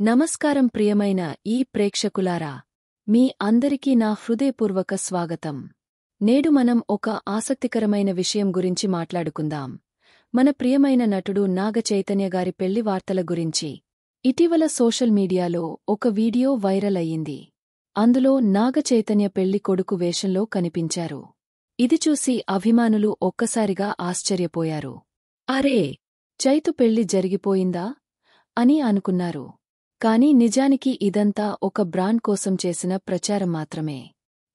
నమస్కారం ప్రియమైన ఈ ప్రేక్షకులారా, మీ అందరికీ నా హృదయపూర్వక స్వాగతం. నేడు మనం ఒక ఆసక్తికరమైన విషయం గురించి మాట్లాడుకుందాం. మన ప్రియమైన నటుడు నాగ చైతన్య గారి పెళ్లి వార్తల గురించి. ఇటీవల సోషల్ మీడియాలో ఒక వీడియో వైరల్ అయ్యింది. అందులో నాగ చైతన్య పెళ్లి కొడుకు వేషంలో కనిపించారు. ఇది చూసి అభిమానులు ఒక్కసారిగా ఆశ్చర్యపోయారు. అరే, చైతు పెళ్లి జరిగిపోయిందా అని అనుకున్నారు. కానీ నిజానికి ఇదంతా ఒక బ్రాండ్ కోసం చేసిన ప్రచారం మాత్రమే.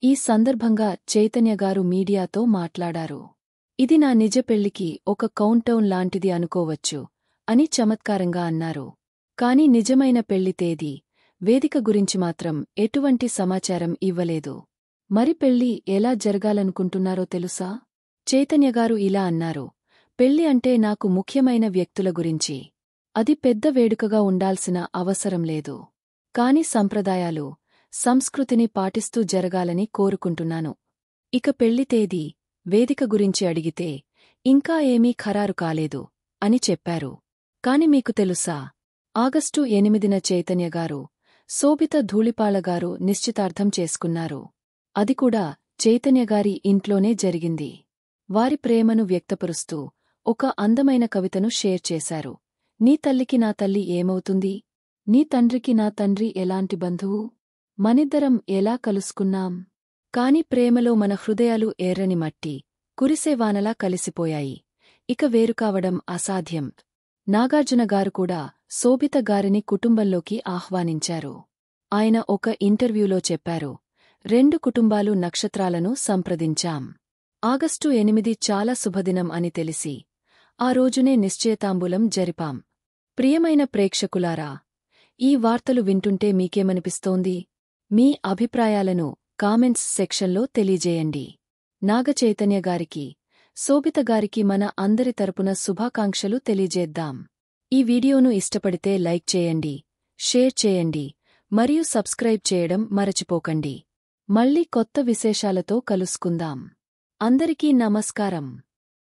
ఈ సందర్భంగా చైతన్య గారు మీడియాతో మాట్లాడారు. ఇది నా నిజ పెళ్లికి ఒక కౌంటౌన్ లాంటిది అనుకోవచ్చు అని చమత్కారంగా అన్నారు. కాని నిజమైన పెళ్లి తేదీ, వేదిక గురించి మాత్రం ఎటువంటి సమాచారం ఇవ్వలేదు. మరి పెళ్లి ఎలా జరగాలనుకుంటున్నారో తెలుసా? చైతన్య గారు ఇలా అన్నారు: పెళ్లి అంటే నాకు ముఖ్యమైన వ్యక్తుల గురించి. అది పెద్ద వేడుకగా ఉండాల్సిన అవసరం లేదు. కాని సంప్రదాయాలు, సంస్కృతిని పాటిస్తూ జరగాలని కోరుకుంటున్నాను. ఇక పెళ్లి తేదీ, వేదిక గురించి అడిగితే ఇంకా ఏమీ ఖరారు కాలేదు అని చెప్పారు. కాని మీకు తెలుసా, ఆగస్టు 8న చైతన్య గారు, శోభిత ధూళిపాళగారు నిశ్చితార్థం చేసుకున్నారు. అది కూడా చైతన్యగారి ఇంట్లోనే జరిగింది. వారి ప్రేమను వ్యక్తపరుస్తూ ఒక అందమైన కవితను షేర్ చేశారు. నీ తల్లికి నా తల్లి ఏమవుతుంది? నీ తండ్రికి నా తండ్రి ఎలాంటి బంధువు? మనిద్దరం ఎలా కలుసుకున్నాం? కాని ప్రేమలో మన హృదయాలు ఎర్రని మట్టి, కురిసేవానలా కలిసిపోయాయి. ఇక వేరుకావడం అసాధ్యం. నాగార్జున గారు కూడా శోభిత గారిని కుటుంబంలోకి ఆహ్వానించారు. ఆయన ఒక ఇంటర్వ్యూలో చెప్పారు: 2 కుటుంబాలు నక్షత్రాలను సంప్రదించాం. ఆగస్టు 8 చాలా శుభదినం అని తెలిసి ఆ రోజునే నిశ్చయతాంబూలం జరిపాం. ప్రియమైన ప్రేక్షకులారా, ఈ వార్తలు వింటుంటే మీకేమనిపిస్తోంది? మీ అభిప్రాయాలను కామెంట్స్ సెక్షన్లో తెలియజేయండి. నాగ చైతన్య గారికి, శోభిత గారికి మన అందరి తరపున శుభాకాంక్షలు తెలియజేద్దాం. ఈ వీడియోను ఇష్టపడితే లైక్ చేయండి, షేర్ చేయండి మరియు సబ్స్క్రైబ్ చేయడం మరచిపోకండి. మళ్ళీ కొత్త విశేషాలతో కలుసుకుందాం. అందరికీ నమస్కారం.